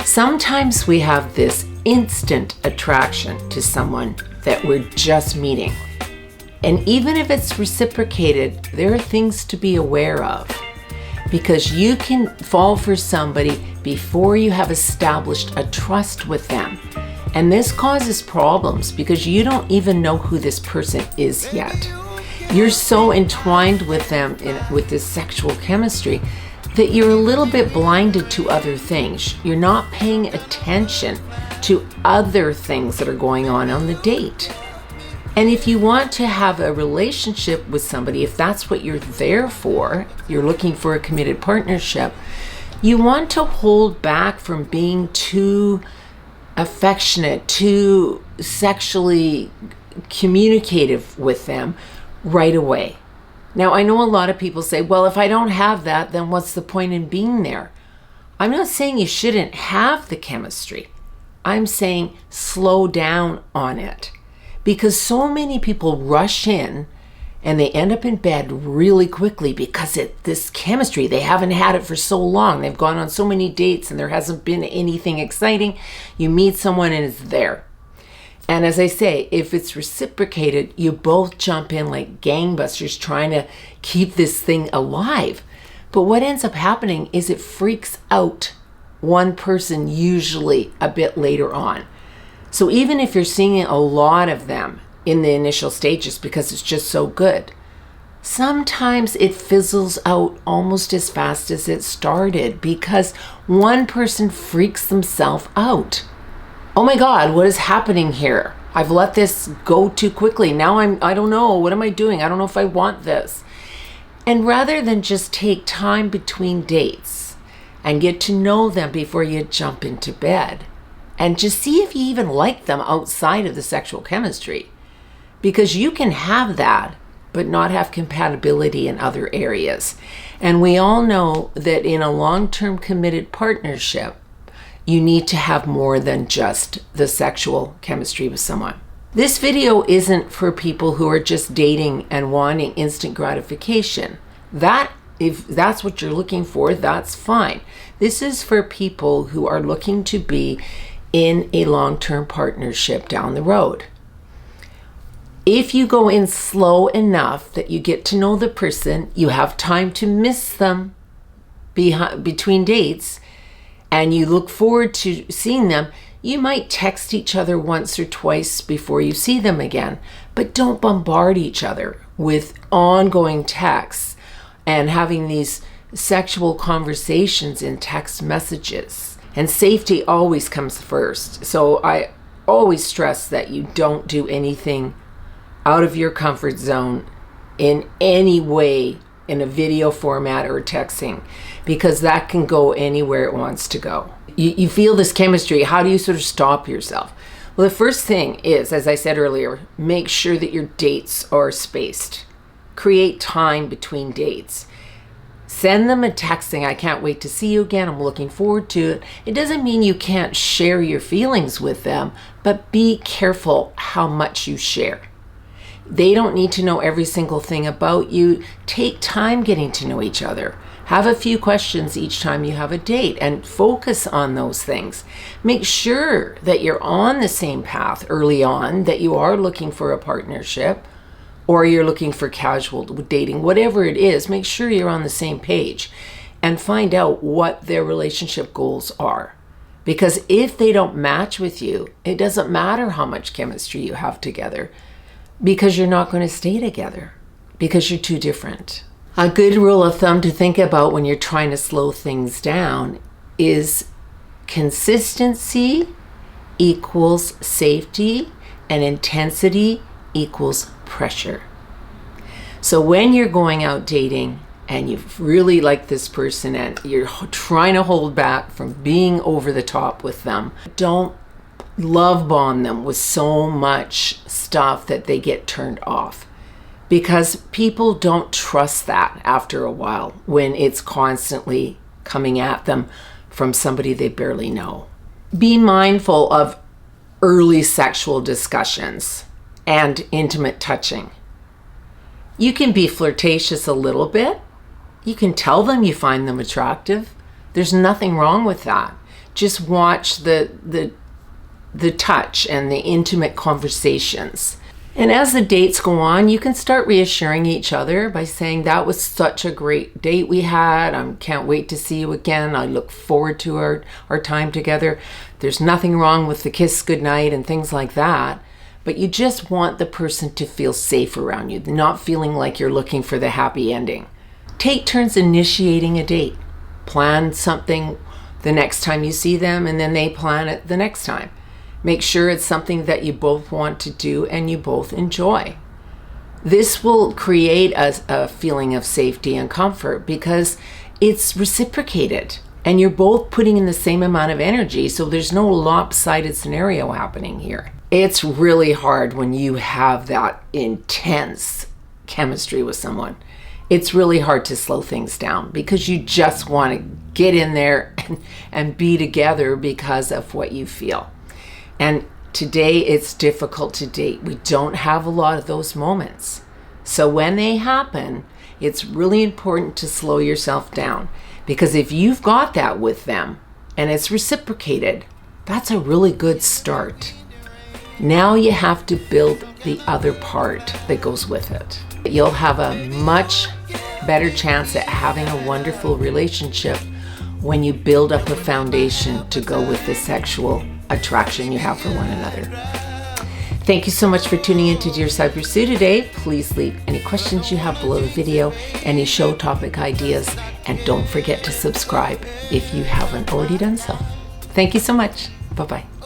Sometimes we have this instant attraction to someone that we're just meeting. And even if it's reciprocated, there are things to be aware of, because you can fall for somebody before you have established a trust with them. And this causes problems because you don't even know who this person is yet. You're so entwined with them with this sexual chemistry that you're a little bit blinded to other things. You're not paying attention to other things that are going on the date. And if you want to have a relationship with somebody, if that's what you're there for, you're looking for a committed partnership, you want to hold back from being too affectionate, too sexually communicative with them right away. Now, I know a lot of people say, well, if I don't have that, then what's the point in being there? I'm not saying you shouldn't have the chemistry. I'm saying slow down on it. Because so many people rush in and they end up in bed really quickly because this chemistry, they haven't had it for so long. They've gone on so many dates and there hasn't been anything exciting. You meet someone and it's there. And as I say, if it's reciprocated, you both jump in like gangbusters trying to keep this thing alive. But what ends up happening is it freaks out one person usually a bit later on. So even if you're seeing a lot of them in the initial stages because it's just so good, sometimes it fizzles out almost as fast as it started because one person freaks themselves out. Oh my God, what is happening here? I've let this go too quickly. Now I don't know, what am I doing? I don't know if I want this. And rather than just take time between dates and get to know them before you jump into bed, and just see if you even like them outside of the sexual chemistry. Because you can have that, but not have compatibility in other areas. And we all know that in a long-term committed partnership, you need to have more than just the sexual chemistry with someone. This video isn't for people who are just dating and wanting instant gratification. If that's what you're looking for, that's fine. This is for people who are looking to be in a long-term partnership down the road. If you go in slow enough that you get to know the person, you have time to miss them between dates, and you look forward to seeing them, you might text each other once or twice before you see them again, but don't bombard each other with ongoing texts and having these sexual conversations in text messages. And safety always comes first. So I always stress that you don't do anything out of your comfort zone in any way in a video format or texting, because that can go anywhere it wants to go. You feel this chemistry. How do you sort of stop yourself? Well, the first thing is, as I said earlier, make sure that your dates are spaced. Create time between dates. Send them a text saying, I can't wait to see you again. I'm looking forward to it. It doesn't mean you can't share your feelings with them, but be careful how much you share. They don't need to know every single thing about you. Take time getting to know each other. Have a few questions each time you have a date and focus on those things. Make sure that you're on the same path early on, that you are looking for a partnership, or you're looking for casual dating, whatever it is, make sure you're on the same page and find out what their relationship goals are. Because if they don't match with you, it doesn't matter how much chemistry you have together, because you're not going to stay together, because you're too different. A good rule of thumb to think about when you're trying to slow things down is consistency equals safety and intensity equals pressure. So when you're going out dating and you really like this person and you're trying to hold back from being over the top with them, don't love bomb them with so much stuff that they get turned off. Because people don't trust that after a while when it's constantly coming at them from somebody they barely know. Be mindful of early sexual discussions and intimate touching. You can be flirtatious a little bit. You can tell them you find them attractive. There's nothing wrong with that. just watch the touch and the intimate conversations. And as the dates go on, you can start reassuring each other by saying, that was such a great date we had. I can't wait to see you again. I look forward to our time together. There's nothing wrong with the kiss goodnight and things like that. But you just want the person to feel safe around you, not feeling like you're looking for the happy ending. Take turns initiating a date. Plan something the next time you see them, and then they plan it the next time. Make sure it's something that you both want to do and you both enjoy. This will create a feeling of safety and comfort because it's reciprocated and you're both putting in the same amount of energy, so there's no lopsided scenario happening here. It's really hard when you have that intense chemistry with someone. It's really hard to slow things down because you just want to get in there and be together because of what you feel. And today it's difficult to date. We don't have a lot of those moments. So when they happen, it's really important to slow yourself down, because if you've got that with them and it's reciprocated, that's a really good start. Now you have to build the other part that goes with it. You'll have a much better chance at having a wonderful relationship when you build up a foundation to go with the sexual attraction you have for one another. Thank you so much for tuning in to Dear Sybersue today. Please leave any questions you have below the video, any show topic ideas, and don't forget to subscribe if you haven't already done so. Thank you so much. Bye-bye.